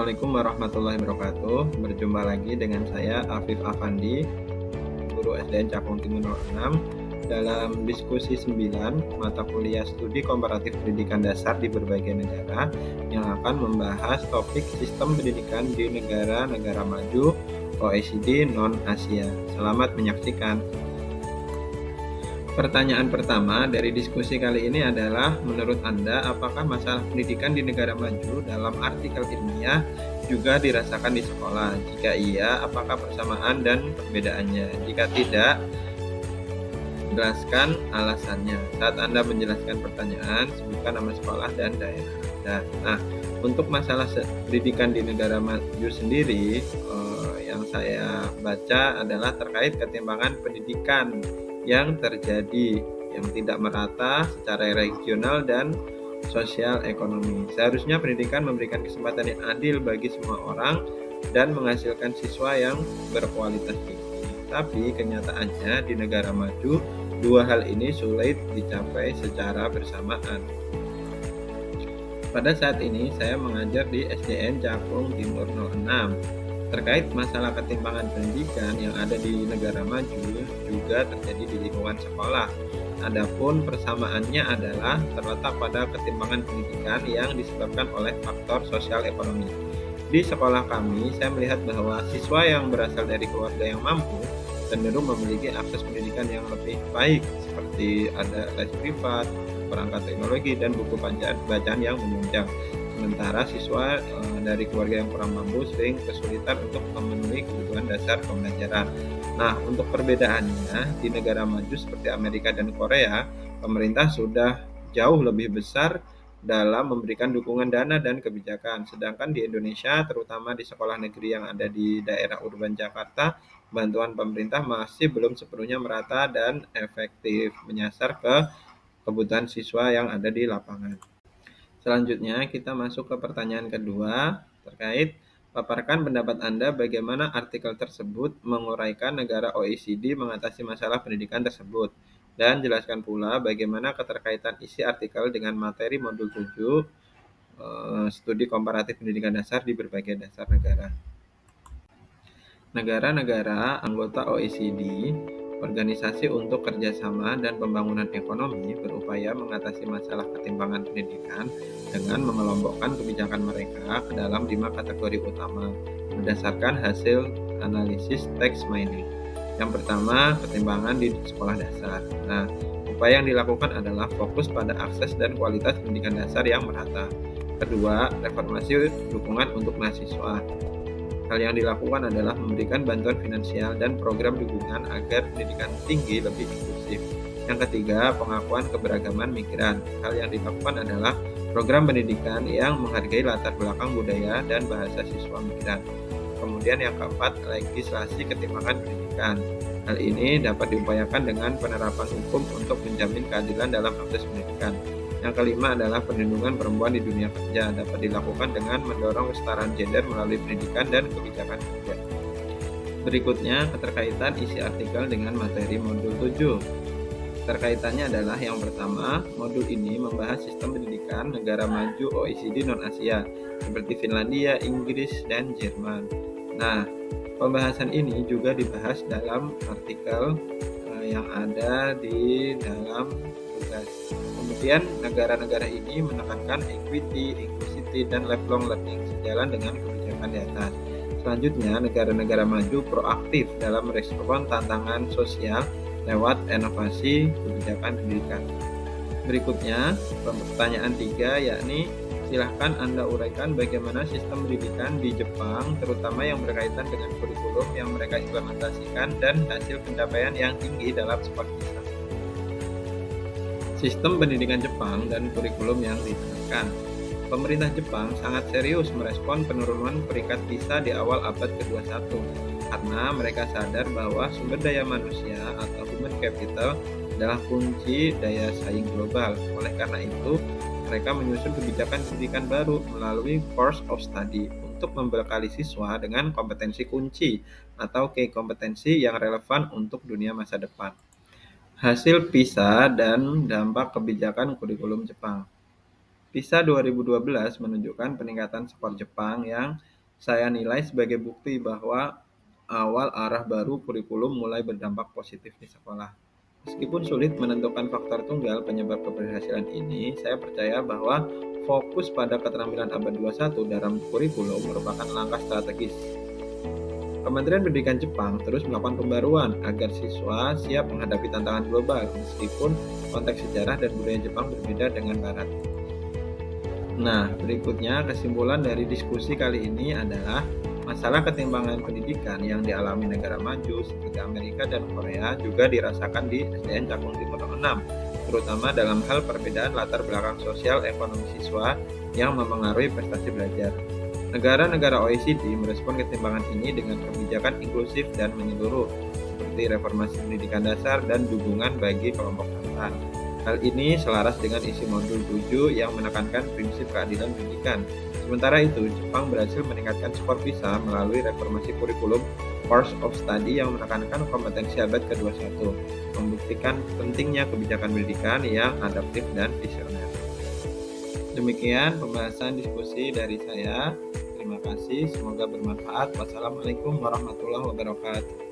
Assalamualaikum warahmatullahi wabarakatuh. Berjumpa lagi dengan saya Afif Afandi, guru SDN Cakung Timur 06 dalam diskusi 9 mata kuliah studi komparatif pendidikan dasar di berbagai negara yang akan membahas topik sistem pendidikan di negara-negara maju OECD non-Asia. Selamat menyaksikan. Pertanyaan pertama dari diskusi kali ini adalah, menurut Anda, apakah masalah pendidikan di negara maju dalam artikel ilmiah juga dirasakan di sekolah? Jika iya, apakah persamaan dan perbedaannya? Jika tidak, jelaskan alasannya. Saat Anda menjelaskan pertanyaan, sebutkan nama sekolah dan daerah Anda. Nah, untuk masalah pendidikan di negara maju sendiri, yang saya baca adalah terkait ketimpangan pendidikan yang terjadi, yang tidak merata secara regional dan sosial ekonomi. Seharusnya pendidikan memberikan kesempatan yang adil bagi semua orang dan menghasilkan siswa yang berkualitas tinggi. Tapi kenyataannya di negara maju, dua hal ini sulit dicapai secara bersamaan. Pada saat ini saya mengajar di SDN Cakung Timur 06. Terkait masalah ketimpangan pendidikan yang ada di negara maju juga terjadi di lingkungan sekolah. Adapun persamaannya adalah terletak pada ketimpangan pendidikan yang disebabkan oleh faktor sosial ekonomi. Di sekolah kami, saya melihat bahwa siswa yang berasal dari keluarga yang mampu cenderung memiliki akses pendidikan yang lebih baik, seperti ada les privat, perangkat teknologi, dan buku bacaan yang menunjang. Sementara siswa dari keluarga yang kurang mampu sering kesulitan untuk memenuhi kebutuhan dasar pembelajaran. Nah, untuk perbedaannya, di negara maju seperti Amerika dan Korea, pemerintah sudah jauh lebih besar dalam memberikan dukungan dana dan kebijakan. Sedangkan di Indonesia, terutama di sekolah negeri yang ada di daerah urban Jakarta, bantuan pemerintah masih belum sepenuhnya merata dan efektif menyasar ke kebutuhan siswa yang ada di lapangan. Selanjutnya, kita masuk ke pertanyaan kedua terkait paparkan pendapat Anda bagaimana artikel tersebut menguraikan negara OECD mengatasi masalah pendidikan tersebut. Dan jelaskan pula bagaimana keterkaitan isi artikel dengan materi modul 7 studi komparatif pendidikan dasar di berbagai dasar negara. Negara-negara anggota OECD, Organisasi untuk Kerjasama dan Pembangunan Ekonomi, berupaya mengatasi masalah ketimpangan pendidikan dengan mengelompokkan kebijakan mereka ke dalam 5 kategori utama berdasarkan hasil analisis text mining. Yang pertama, ketimpangan di sekolah dasar. Nah, upaya yang dilakukan adalah fokus pada akses dan kualitas pendidikan dasar yang merata. Kedua, reformasi dukungan untuk mahasiswa. Hal yang dilakukan adalah memberikan bantuan finansial dan program dukungan agar pendidikan tinggi lebih inklusif. Yang ketiga, pengakuan keberagaman migran. Hal yang dilakukan adalah program pendidikan yang menghargai latar belakang budaya dan bahasa siswa migran. Kemudian yang keempat, legislasi ketimpangan pendidikan. Hal ini dapat diupayakan dengan penerapan hukum untuk menjamin keadilan dalam akses pendidikan. Yang kelima adalah perlindungan perempuan di dunia kerja, dapat dilakukan dengan mendorong kesetaraan gender melalui pendidikan dan kebijakan kerja. Berikutnya, keterkaitan isi artikel dengan materi modul 7. Terkaitannya adalah yang pertama, modul ini membahas sistem pendidikan negara maju OECD non-Asia, seperti Finlandia, Inggris, dan Jerman. Nah, pembahasan ini juga dibahas dalam artikel yang ada di dalam tugas. Kemudian negara-negara ini menekankan equity, inclusivity, dan lifelong learning sejalan dengan kebijakan di atas. Selanjutnya, negara-negara maju proaktif dalam merespon tantangan sosial lewat inovasi kebijakan pendidikan. Berikutnya, pertanyaan 3, yakni silahkan Anda uraikan bagaimana sistem pendidikan di Jepang, terutama yang berkaitan dengan kurikulum yang mereka implementasikan dan hasil pencapaian yang tinggi dalam skor PISA. Sistem pendidikan Jepang dan kurikulum yang diterapkan. Pemerintah Jepang sangat serius merespon penurunan peringkat PISA di awal abad ke-21 karena mereka sadar bahwa sumber daya manusia atau human capital adalah kunci daya saing global. Oleh karena itu, mereka menyusun kebijakan pendidikan baru melalui course of study untuk membekali siswa dengan kompetensi kunci atau key kompetensi yang relevan untuk dunia masa depan. Hasil PISA dan dampak kebijakan kurikulum Jepang. PISA 2012 menunjukkan peningkatan skor Jepang yang saya nilai sebagai bukti bahwa awal arah baru kurikulum mulai berdampak positif di sekolah. Meskipun sulit menentukan faktor tunggal penyebab keberhasilan ini, saya percaya bahwa fokus pada keterampilan abad 21 dalam kurikulum merupakan langkah strategis. Kementerian Pendidikan Jepang terus melakukan pembaruan agar siswa siap menghadapi tantangan global meskipun konteks sejarah dan budaya Jepang berbeda dengan Barat. Nah, berikutnya kesimpulan dari diskusi kali ini adalah masalah ketimpangan pendidikan yang dialami negara maju seperti Amerika dan Korea juga dirasakan di SDN Cakung Timur 6, terutama dalam hal perbedaan latar belakang sosial ekonomi siswa yang mempengaruhi prestasi belajar. Negara-negara OECD merespon ketimpangan ini dengan kebijakan inklusif dan menyeluruh, seperti reformasi pendidikan dasar dan dukungan bagi kelompok rentan. Hal ini selaras dengan isi modul 7 yang menekankan prinsip keadilan pendidikan. Sementara itu, Jepang berhasil meningkatkan skor PISA melalui reformasi kurikulum Course of Study yang menekankan kompetensi abad ke-21, membuktikan pentingnya kebijakan pendidikan yang adaptif dan visioner. Demikian pembahasan diskusi dari saya. Terima kasih, semoga bermanfaat. Wassalamualaikum warahmatullahi wabarakatuh.